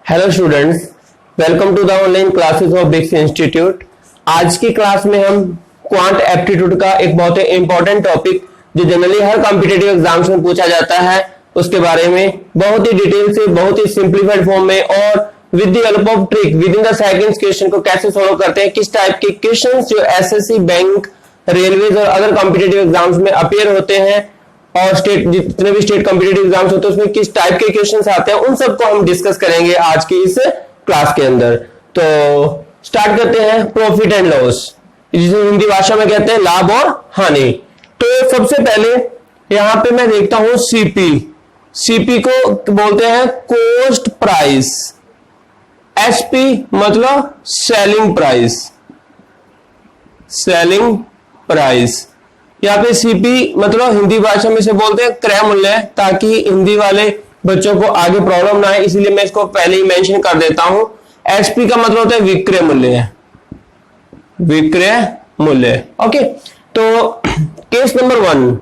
Hello students, welcome to the online classes of Brics institute. आज की class में हम क्वांट एप्टीट्यूड का एक बहुत ही इंपॉर्टेंट टॉपिक जो जनरली हर कॉम्पिटिटिव एग्जाम्स में पूछा जाता है उसके बारे में बहुत ही डिटेल से, बहुत ही सिंप्लीफाइड फॉर्म में और with the help of trick with in the seconds question को कैसे सॉल्व करते हैं, किस टाइप के क्वेश्चंस जो एसएससी, बैंक, रेलवेज और अदर कॉम्पिटिटिव एग्जाम्स में अपीयर होते हैं और स्टेट जितने भी स्टेट कॉम्पिटिटिव एग्जाम्स होते हैं उसमें किस टाइप के क्वेश्चंस आते हैं, उन सबको हम डिस्कस करेंगे आज की इस क्लास के अंदर। तो स्टार्ट करते हैं प्रॉफिट एंड लॉस, जिसे हिंदी भाषा में कहते हैं लाभ और हानि। तो सबसे पहले यहां पे मैं देखता हूं सीपी को बोलते हैं कॉस्ट प्राइस, एसपी मतलब सेलिंग प्राइस। यहाँ पे सीपी मतलब हिंदी भाषा में से बोलते हैं क्रय मूल्य, ताकि हिंदी वाले बच्चों को आगे प्रॉब्लम ना आए इसलिए मैं इसको पहले ही मेंशन कर देता हूं। एसपी का मतलब होता है विक्रय मूल्य। ओके, तो केस नंबर 1,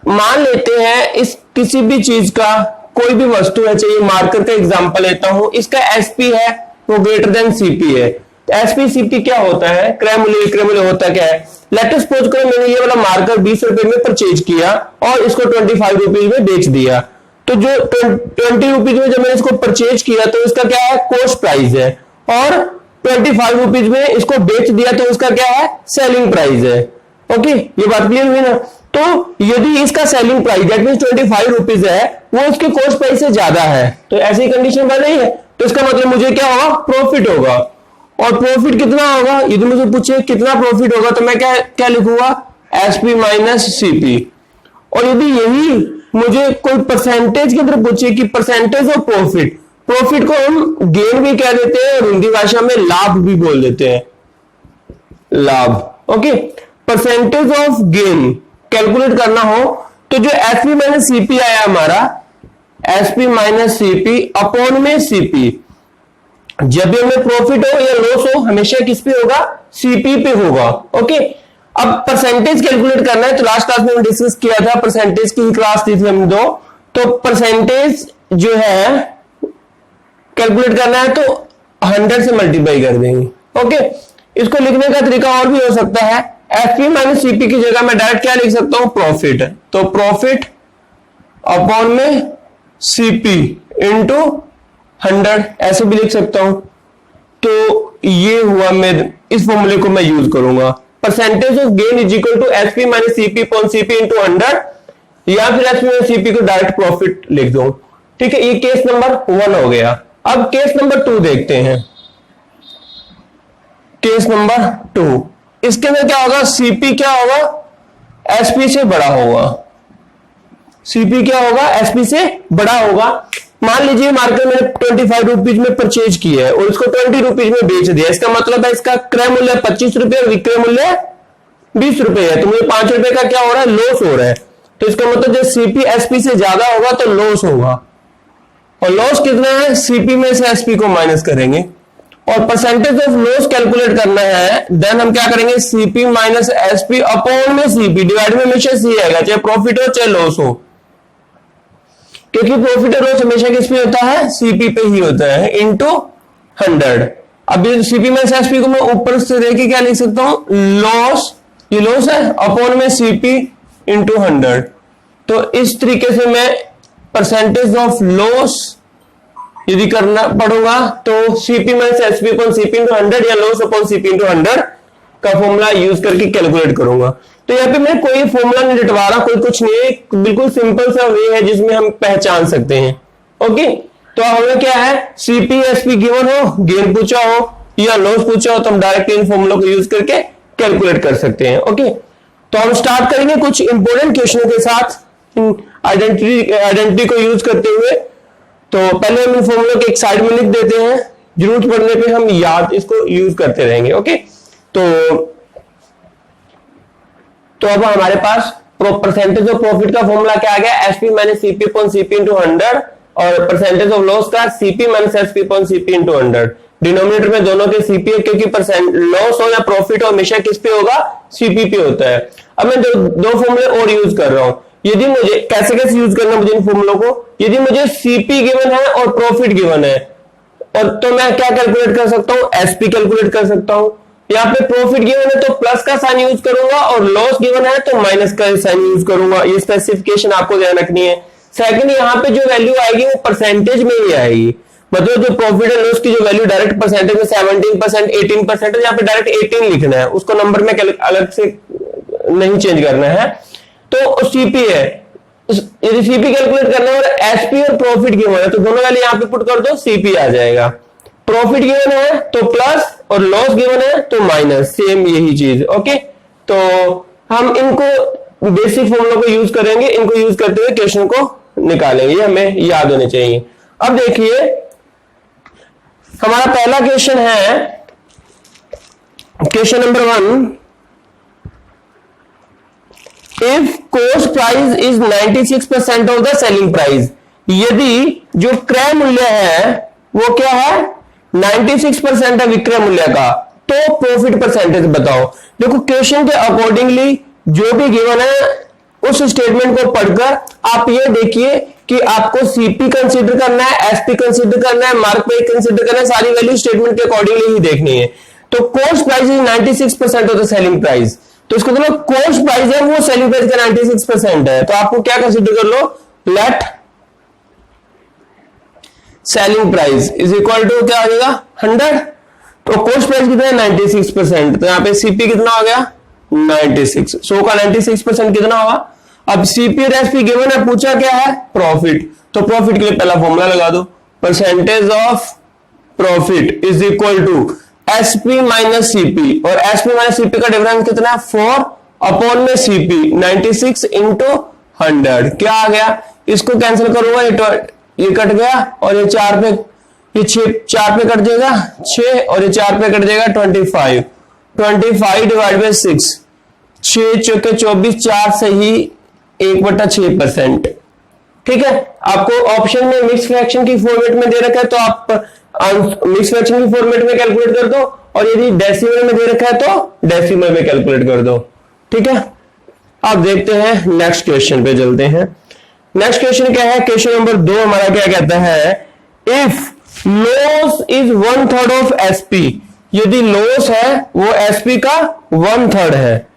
मान लेते हैं इस किसी भी चीज का कोई भी वस्तु है, चाहिए मार्कर का एग्जांपल लेता हूं, इसका एसपी है वो ग्रेटर देन सीपी है। एसपी सीपी क्या होता है, क्रय मूल्य विक्रय मूल्य होता क्या है। लेट अस सपोज करो मैंने ये वाला मार्कर 20 रुपए में परचेज किया और इसको 25 रुपीज में बेच दिया। तो जो 20 रुपीज में जब मैंने इसको परचेज किया तो इसका क्या है, कॉस्ट प्राइस है, और 25 रुपीज में इसको बेच दिया तो इसका क्या है, सेलिंग प्राइस है। ओके, ये बात क्लियर हुई ना। तो यदि इसका selling price that means 25 rupees है वो उसके कॉस्ट प्राइस से ज्यादा है तो ऐसी कंडीशन बन रही है, तो इसका मतलब मुझे क्या होगा, प्रॉफिट होगा। और प्रॉफिट कितना होगा, यदि मुझे पूछे कितना प्रॉफिट होगा तो मैं क्या लिखूंगा, एसपी माइनस सीपी। और यदि यही मुझे कोई परसेंटेज के अंदर पूछे कि परसेंटेज ऑफ प्रॉफिट को हम गेन भी कह देते हैं और हिंदी भाषा में लाभ भी बोल देते हैं, लाभ। Okay, percentage of gain calculate करना हो तो जो एसपी माइनस सीपी आया हमारा, एसपी माइनस सीपी अपॉन में सीपी, जब भी हमें प्रॉफिट हो या लॉस हो हमेशा किस पे होगा, सीपी पे होगा। ओके, अब परसेंटेज कैलकुलेट करना है तो लास्ट क्लास में डिस्कस किया था, परसेंटेज की क्लास थी हम दो, तो परसेंटेज जो है कैलकुलेट करना है तो 100 से मल्टीप्लाई कर देंगे। ओके, इसको लिखने का तरीका और भी हो सकता है, एसपी माइनस सीपी की जगह मैं डायरेक्ट क्या लिख सकता हूं, प्रॉफिट। तो प्रॉफिट अपॉन में सीपी इंटू 100 ऐसे भी लिख सकता हूं। तो ये हुआ, मैं इस फॉर्मूले को मैं यूज करूंगा, percentage of gain is equal to SP minus CP upon CP into 100, या फिर एसपी माइनस सीपी को डायरेक्ट प्रॉफिट लिख दो। ठीक है, ये केस नंबर 1 हो गया। अब केस नंबर 2 देखते हैं। केस नंबर 2, इसके अंदर क्या होगा, सीपी क्या होगा, एसपी से बड़ा होगा। सीपी क्या होगा, एसपी से बड़ा होगा। मान लीजिए मार्केट में 25 रुपीज में परचेज किया है और इसको 20 रुपीज में बेच दिया, इसका मतलब है इसका क्रय मूल्य 25 रुपए और विक्रय मूल्य 20 रुपए है, तो मुझे 5 रुपए का क्या हो रहा है, लॉस हो रहा है। तो इसका मतलब जब सीपी एसपी से ज्यादा होगा तो लॉस होगा, और लॉस कितना है, सीपी में से एसपी को माइनस करेंगे और परसेंटेज ऑफ लॉस कैलकुलेट करना है। देन हम क्या करेंगे, सीपी माइनस एसपी अपॉन में सीपी, डिवाइड में हमेशा सी आएगा, चाहे प्रॉफिट हो चाहे लॉस हो, क्योंकि प्रॉफिट और लॉस हमेशा किस पे होता है, सीपी पे ही होता है, इंटू 100। अब सीपी माइनस एसपी को मैं ऊपर से देख के क्या लिख सकता हूं, लॉस, ये लॉस है, अपॉन में सीपी इंटू 100। तो इस तरीके से मैं परसेंटेज ऑफ लॉस यदि करना पड़ूंगा तो CP minus SP upon CP into 100 या लॉस अपॉन सीपी इंटू 100 का फॉर्मूला यूज करके कैलकुलेट करूंगा। तो यहाँ पे मैं कोई फॉर्मूला नहीं लिटवा रहा, कोई कुछ नहीं है, बिल्कुल सिंपल सा वे है जिसमें हम पहचान सकते हैं। ओके, तो हमें क्या है, सीपी एसपी गिवन हो, गेन पूछा हो या लॉस पूछा हो तो हम डायरेक्ट इन फॉर्मूला को यूज करके कैलकुलेट कर सकते हैं। ओके, तो हम स्टार्ट करेंगे कुछ इंपॉर्टेंट क्वेश्चन के साथ आइडेंटिटी को यूज करते हुए। तो पहले हम इन फॉर्मूला को एक साइड में लिख देते हैं, जरूरत पड़ने पे हम याद इसको यूज करते रहेंगे। ओके, तो अब हमारे पास परसेंटेज ऑफ प्रॉफिट का फॉर्मूला क्या आ गया, SP minus CP upon CP into 100, और परसेंटेज ऑफ लॉस का CP minus SP upon CP into 100। Denominator में दोनों के सीपी है, क्योंकि परसेंट लॉस हो या प्रॉफिट हो हमेशा किस पे होगा, सीपी पे होता है। अब मैं दो फॉर्मूले और यूज कर रहा हूं, यदि मुझे कैसे यूज करना है मुझे इन फॉर्मूलों को, यदि मुझे सीपी गिवन है और प्रॉफिट गिवन है, और तो मैं क्या कैलकुलेट कर सकता हूं, एसपी कैलकुलेट कर सकता हूं। यहाँ पे प्रॉफिट गिवन है तो प्लस का साइन यूज करूंगा, और लॉस गिवन है तो माइनस का साइन यूज करूंगा। ये स्पेसिफिकेशन आपको ध्यान रखनी है। सेकंड, यहाँ पे जो वैल्यू आएगी वो परसेंटेज में ही आएगी, मतलब जो प्रॉफिट एंड लॉस की जो वैल्यू डायरेक्ट परसेंटेज में 17%, 18%, यहाँ पे डायरेक्ट 18 लिखना है, उसको नंबर में अलग से नहीं चेंज करना है। तो सीपी है, यदि सीपी कैलकुलेट करना है और एसपी और प्रॉफिट गिवन है तो दोनों वैल्यू यहाँ पे पुट कर दो, सीपी आ जाएगा। प्रॉफिट गिवन है तो प्लस और लॉस गिवन है तो माइनस, सेम यही चीज। ओके, तो हम इनको बेसिक फॉर्मूला को यूज करेंगे, इनको यूज करते हुए क्वेश्चन को निकालेंगे, ये हमें याद होने चाहिए। अब देखिए हमारा पहला क्वेश्चन है, question number 1, if cost price is 96% of the selling price, यदि जो क्रय मूल्य है वो क्या है, 96% है विक्रय मूल्य का, तो प्रॉफिट परसेंटेज बताओ। देखो क्वेश्चन के अकॉर्डिंगली जो भी गिवन है उस स्टेटमेंट को पढ़कर आप ये देखिए कि आपको सीपी कंसीडर करना है, एसपी कंसीडर करना है, मार्क पे कंसीडर करना है, सारी वैल्यू स्टेटमेंट के अकॉर्डिंगली ही देखनी है। तो cost price is 96% of the selling price, तो इसका मतलब कॉस्ट प्राइस है वो सेलिंग प्राइस का 96% है, तो आपको क्या कंसीडर कर लो, let selling price is equal to क्या आ जाएगा 100। तो कॉस्ट प्राइस कितना है 96%, तो यहां पे सीपी कितना हो गया 96, 100 का 96% कितना होगा। अब सीपी और एसपी गिवन है, पूछा क्या है प्रॉफिट, तो प्रॉफिट के लिए पहला फॉर्मूला लगा दो, percentage of profit is equal to SP minus CP, और एसपी माइनस सीपी का डिफरेंस कितना है 4 अपॉन में सीपी 96 इंटू 100, क्या आ गया, इसको कैंसिल करूंगा, ये कट गया और ये 4 पे, ये 4 पे कट जाएगा 6 और ये 4 पे कट जाएगा 25, 25 डिवाइड बाई 6, 6 चौके 24, 4 से ही 1/6%। ठीक है, आपको ऑप्शन में मिक्स फ्रैक्शन की फॉर्मेट में दे रखा है तो आप मिक्स फ्रैक्शन की फॉर्मेट में कैलकुलेट कर दो, और यदि डेसिमल में दे रखा है तो डेसिमल में कैलकुलेट कर दो। ठीक है, अब देखते हैं नेक्स्ट क्वेश्चन पे चलते हैं। नेक्स्ट क्वेश्चन क्या है, क्वेश्चन नंबर 2 हमारा क्या कहता है, if loss is 1/3 of SP, यदि लॉस है वो एसपी का 1/3 है,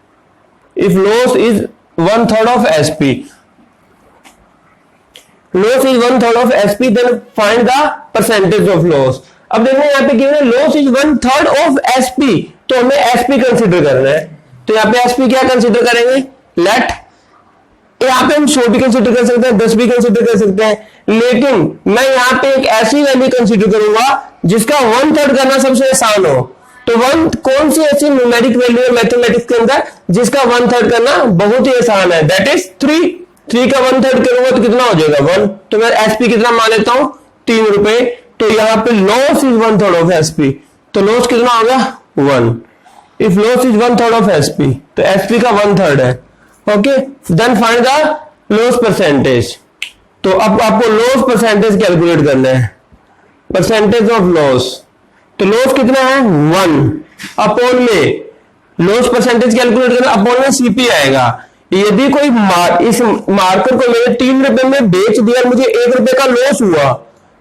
if loss is 1/3 of SP, loss is 1/3 of SP, then find the percentage of loss. अब देखो यहाँ पे गिवन है लॉस इज 1/3 ऑफ एसपी, तो हमें एसपी कंसीडर करना है, तो यहाँ पे एसपी क्या कंसीडर करेंगे, लेट, यहाँ पे हम 100 भी कंसीडर कर सकते हैं, 10 भी कंसीडर कर सकते हैं, लेकिन मैं यहाँ पे एक ऐसी वैल्यू कंसीडर करूंगा जिसका 1/3 करना सबसे आसान हो। तो कौन सी ऐसी न्यूमेरिक वैल्यू है मैथमेटिक्स के अंदर जिसका 1/3 करना बहुत ही आसान है, दैट इज 3 का 1/3 करूंगा तो कितना हो जाएगा 1, तो मैं एसपी कितना मान लेता हूं 3 रुपए, तो यहाँ पे लॉस इज 1/3 ऑफ एसपी, तो लॉस कितना हो गया 1, if loss is 1/3 of SP तो एसपी का 1/3 है। Okay, then find the loss percentage, तो अब आपको लॉस परसेंटेज कैलकुलेट करना है, परसेंटेज ऑफ लॉस, तो लॉस कितना है 1 अपॉन में, लॉस परसेंटेज कैलकुलेट करना अपॉन में सीपी आएगा। यदि कोई इस मार्कर को मैंने 3 रुपए में बेच दिया, मुझे 1 रुपए का लॉस हुआ,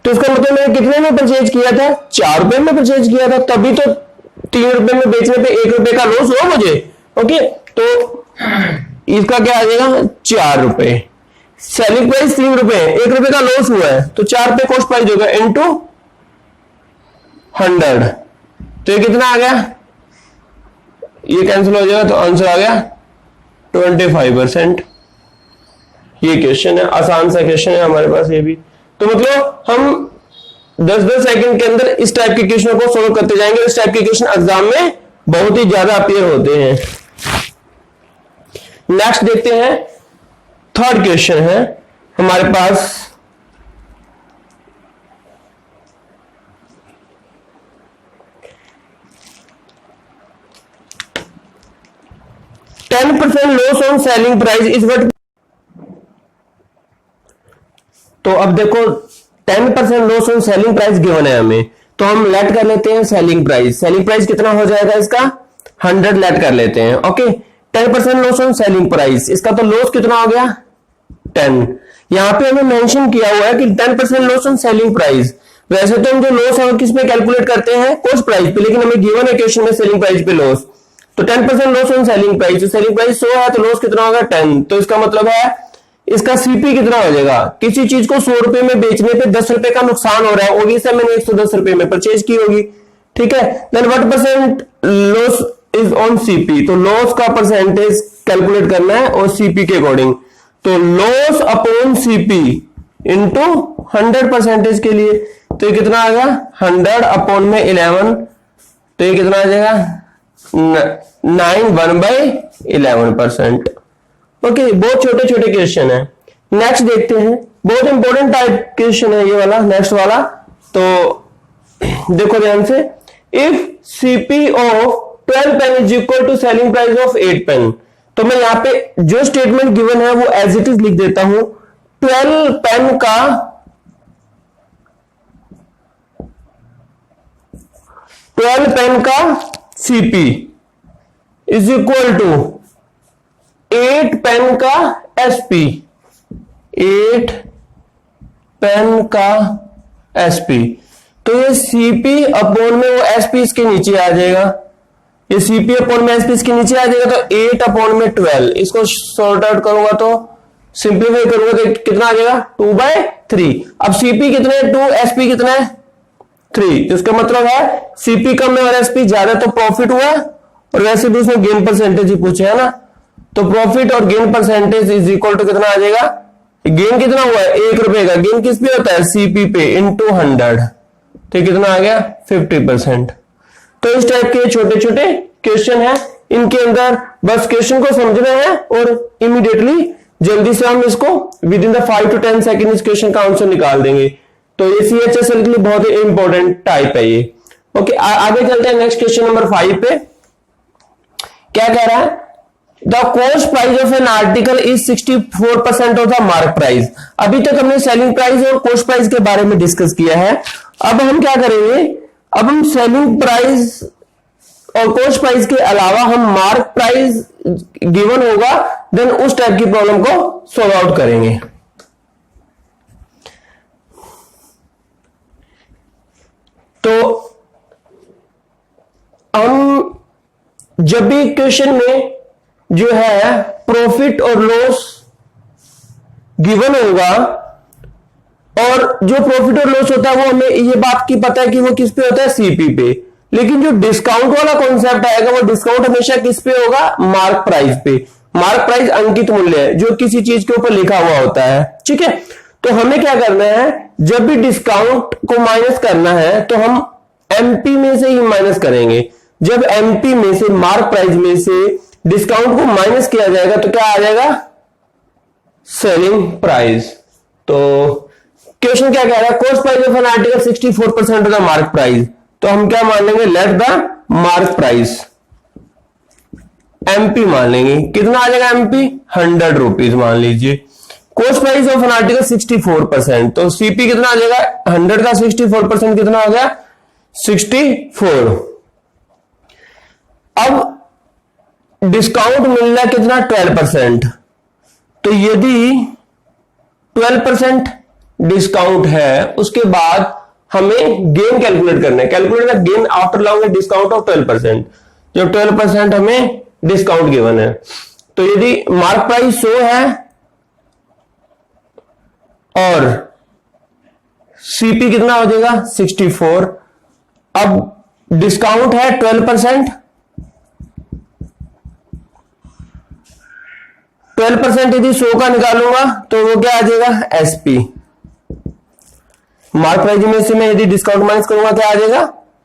तो इसका मतलब मैंने कितने में परचेज किया था 4 रुपए में परचेज किया था, तभी तो 3 रुपए में बेचने पे 1 रुपए का लॉस हुआ मुझे। ओके, तो इसका क्या आ जाएगा 4 रुपए, सेलिंग प्राइस 3 रुपए, 1 रुपए का लॉस हुआ है तो 4 रुपए कॉस्ट प्राइस होगा इनटू 100, तो ये कितना आ गया, ये कैंसिल हो जाएगा तो आंसर आ गया 25%। ये क्वेश्चन है, आसान सा क्वेश्चन है हमारे पास ये भी, तो मतलब हम 10-10 सेकंड के अंदर इस टाइप के क्वेश्चन को सोल्व करते जाएंगे। इस टाइप के क्वेश्चन एग्जाम में बहुत ही ज्यादा अपीयर होते हैं। नेक्स्ट देखते हैं, थर्ड क्वेश्चन है हमारे पास, %, loss on selling price is what. तो अब देखो 10% loss on selling price given है हमें, तो हम लेट कर लेते हैं सेलिंग प्राइस, सेलिंग प्राइस कितना हो जाएगा इसका 100 लेट कर लेते हैं। Okay, 10% loss on selling price, इसका तो लॉस कितना हो गया 10। यहां पे हमें मेंशन किया हुआ है कि 10% लॉस ऑन सेलिंग प्राइस। वैसे तो हम जो लॉस है किस पे कैलकुलेट करते हैं, कॉस्ट प्राइस पे, लेकिन हमें गिवन है क्वेश्चन में सेलिंग प्राइस पे लॉस, तो 10% loss on selling price. Selling price 100 है तो लॉस कितना होगा 10। तो इसका मतलब है इसका सीपी कितना हो जाएगा, किसी चीज को 100 रुपए में बेचने पे 10 रुपए का नुकसान हो रहा है, ओबीएसली मैंने 110 रुपए में परचेज की होगी, ठीक है। Then what percent loss is on CP, तो लॉस का परसेंटेज कैलकुलेट करना है और सीपी के अकॉर्डिंग। तो लॉस अपॉन सीपी इंटू 100% के लिए, तो ये कितना आ गया 100 अपॉन में 11, तो ये कितना आ जाएगा 9 1/11%। ओके, बहुत छोटे छोटे क्वेश्चन है। नेक्स्ट देखते हैं, बहुत इंपॉर्टेंट टाइप क्वेश्चन है ये वाला, नेक्स्ट वाला। तो देखो ध्यान से, if CP of 12 pen is equal to selling price of 8 pen, तो मैं यहां पे जो स्टेटमेंट गिवन है वो एज इट इज लिख देता हूं। 12 पेन का 12 पेन का CP is equal to 8 pen का एसपी, 8 पेन का एसपी। तो ये सीपी अपॉन में वो एसपी इसके नीचे आ जाएगा, ये सीपी अपॉन में एसपी इसके नीचे आ जाएगा, तो 8 अपॉन में 12, इसको सॉर्ट आउट करूंगा तो सिंप्लीफाई करूंगा तो कितना आ जाएगा 2/3। अब सीपी कितने है 2, एसपी कितना है 3, तो इसका मतलब है सीपी कम है और एसपी ज्यादा, तो प्रॉफिट हुआ। और वैसे भी उसमें गेन परसेंटेज ही पूछे है ना, तो प्रॉफिट और gain percentage is equal to कितना आ जाएगा, गेन कितना हुआ है 1 रुपए का, गेन किस पे होता है सीपी पे इंटू 100, तो कितना आ गया 50%। तो इस टाइप के छोटे छोटे क्वेश्चन है, इनके अंदर बस क्वेश्चन को समझना है और इमीडिएटली जल्दी से हम इसको with in the 5 to 10 second इस क्वेश्चन का आंसर निकाल देंगे। तो ये सीएचएसएल के लिए बहुत ही इंपॉर्टेंट टाइप है ये। ओके, आगे चलते हैं नेक्स्ट क्वेश्चन नंबर 5 पे। क्या कह रहा है, the cost price of an article is 64% of the mark price. अभी तक हमने सेलिंग प्राइस और कॉस्ट प्राइस के बारे में डिस्कस किया है। अब हम क्या करेंगे, अब हम सेलिंग प्राइस और कॉस्ट प्राइस के अलावा हम मार्क प्राइस गिवन होगा देन उस टाइप की प्रॉब्लम को सॉल्व आउट करेंगे। तो हम जब भी क्वेश्चन में जो है प्रॉफिट और लॉस गिवन होगा, और जो प्रॉफिट और लॉस होता है वो हमें ये बात की पता है कि वो किस पे होता है सीपी पे, लेकिन जो डिस्काउंट वाला कॉन्सेप्ट आएगा वो डिस्काउंट हमेशा किस पे होगा मार्क प्राइस पे। मार्क प्राइस अंकित मूल्य है जो किसी चीज के ऊपर लिखा हुआ होता है, ठीक है। तो हमें क्या करना है, जब भी डिस्काउंट को माइनस करना है तो हम एमपी में से ही माइनस करेंगे। जब एमपी में से मार्क प्राइस में से डिस्काउंट को माइनस किया जाएगा तो क्या आ जाएगा सेलिंग प्राइस। तो क्वेश्चन क्या कह रहा है, cost price of an article 64% of the mark price, तो हम क्या मान लेंगे let the mark price MP मान लेंगे। कितना आ जाएगा एमपी 100 रुपीज मान लीजिए। Cost price of an article 64%, तो सीपी कितना आ जाएगा 100 का 64% कितना आ गया 64। अब डिस्काउंट मिल रहा है कितना 12%, तो यदि 12% डिस्काउंट है उसके बाद हमें गेन कैलकुलेट करना है। Calculate the gain after long discount of 12%, जब 12% हमें डिस्काउंट गिवन है। तो यदि मार्क प्राइस 100 है और सीपी कितना हो जाएगा 64, अब डिस्काउंट है 12%, 12% यदि 100 का निकालूंगा तो वो क्या आ जाएगा एसपी। मार्क प्राइस में से मैं यदि डिस्काउंट माइनस करूंगा क्या आ जाएगा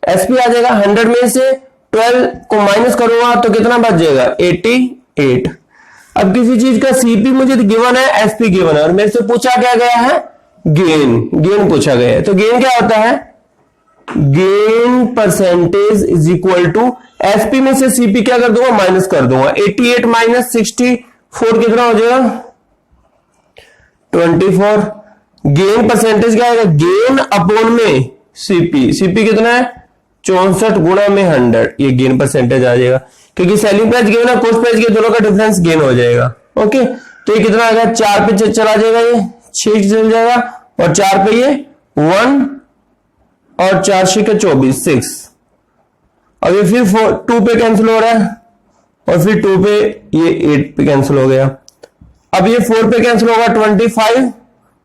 एसपी आ जाएगा। 100 में से 12 को माइनस करूंगा तो कितना बच जाएगा 88। अब किसी चीज का सीपी मुझे गिवन है, एसपी गिवन है, और मेरे से पूछा क्या गया है गेन पूछा गया है। तो गेन क्या होता है, gain percentage is equal to SP में से सीपी क्या कर दूंगा माइनस कर दूंगा। 88 माइनस 64 कितना हो जाएगा 24। गेन परसेंटेज क्या आएगा, गेन अपॉन में सीपी, सीपी कितना है 64 गुणा में 100, ये गेन परसेंटेज आ जाएगा, क्योंकि सेलिंग प्राइस गेन और कॉस्ट प्राइस के दोनों का डिफरेंस गेन हो जाएगा। ओके, तो ये कितना आ गया, 4 पे चला जाएगा, ये 6 चल जाएगा, और 4 पे ये 1 और 4 6 24 6। अब ये फिर 2 पे कैंसिल हो रहा है, और फिर 2 पे ये 8 पे कैंसिल हो गया। अब ये 4 पे कैंसिल होगा 25,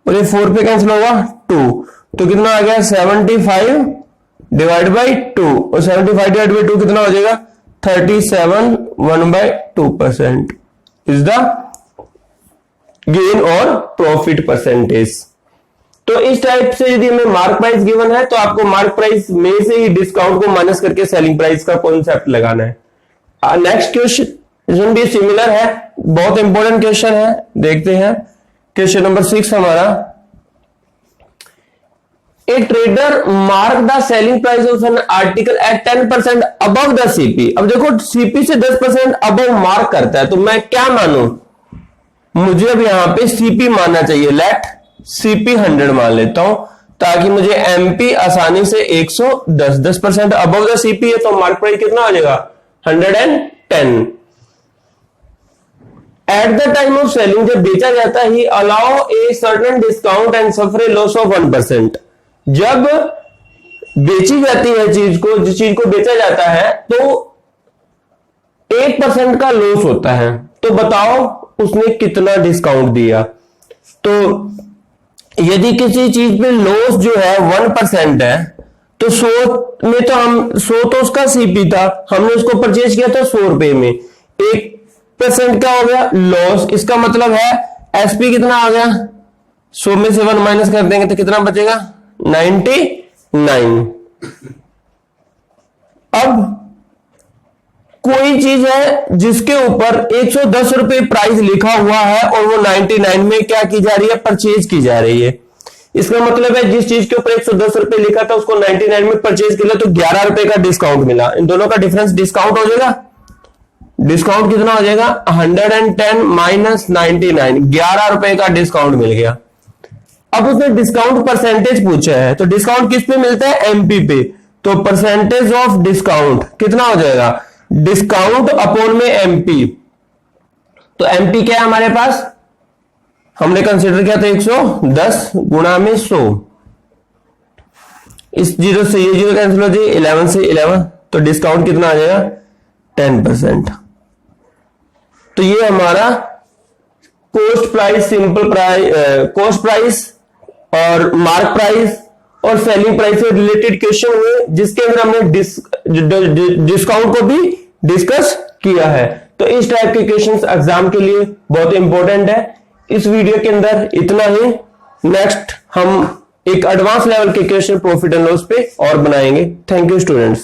और ये 4 पे कैंसिल होगा 2, तो कितना आ गया 75 डिवाइड बाई 2, और 75 डिवाइड बाई 2 कितना हो जाएगा 37 1/2% इज द गेन और प्रॉफिट परसेंटेज। तो इस टाइप से यदि हमें मार्क प्राइस गिवन है तो आपको मार्क प्राइस में से ही डिस्काउंट को माइनस करके सेलिंग प्राइस का कॉन्सेप्ट लगाना है। नेक्स्ट क्वेश्चन भी सिमिलर है, बहुत इंपॉर्टेंट क्वेश्चन है, देखते हैं क्वेश्चन नंबर 6 हमारा। A trader mark the selling price of an article at 10% above the CP. अब देखो सीपी से 10% अबव मार्क करता है, तो मैं क्या मानूं, मुझे अब यहां पे सीपी मानना चाहिए। लेट सीपी 100 मान लेता हूं, ताकि मुझे एमपी आसानी से 110 10% अबव द सीपी है, तो मार्क प्राइस कितना आ जाएगा 110। At the time of selling, जब बेचा जाता है, allow a certain discount and suffer A loss of 1%। जब बेची जाती है चीज को, जिस चीज को बेचा जाता है, तो 1% का लॉस होता है। तो बताओ उसने कितना डिस्काउंट दिया। तो यदि किसी चीज पे लॉस जो है 1% है, तो 100 में तो 100 तो उसका सीपी था, हमने उसको परचेज किया था 100 रुपए में, 1% क्या हो गया लॉस। इसका मतलब है एसपी कितना आ गया, 100 में से 1 माइनस कर देंगे तो कितना बचेगा 99। अब कोई चीज है जिसके ऊपर 110 रुपए प्राइस लिखा हुआ है और वो 99 में क्या की जा रही है, परचेज की जा रही है। इसका मतलब है जिस चीज के ऊपर 110 रुपए लिखा था उसको 99 में परचेज किया, तो 11 रुपए का डिस्काउंट मिला। इन दोनों का डिफरेंस डिस्काउंट हो जाएगा। डिस्काउंट कितना हो जाएगा 110 माइनस 99, 11 रुपए का डिस्काउंट मिल गया। अब उसने डिस्काउंट परसेंटेज पूछा है, तो डिस्काउंट किस पे मिलता है, एमपी पे। तो परसेंटेज ऑफ डिस्काउंट कितना हो जाएगा, डिस्काउंट अपॉन में एमपी। तो एमपी क्या है हमारे पास, हमने कंसीडर किया था 110 गुणा में 100। इस 0 से ये 0 कैंसिल हो जाए, 11 से 11, तो डिस्काउंट कितना आ जाएगा 10%। तो ये हमारा cost price, simple price, cost price और मार्क प्राइस और सेलिंग प्राइस से रिलेटेड क्वेश्चन हुए, जिसके अंदर हमने डिस्काउंट को भी डिस्कस किया है। तो इस टाइप के क्वेश्चंस एग्जाम के लिए बहुत इंपॉर्टेंट है। इस वीडियो के अंदर इतना ही। नेक्स्ट हम एक एडवांस लेवल के क्वेश्चन प्रॉफिट एंड लॉस पे और बनाएंगे। Thank you students.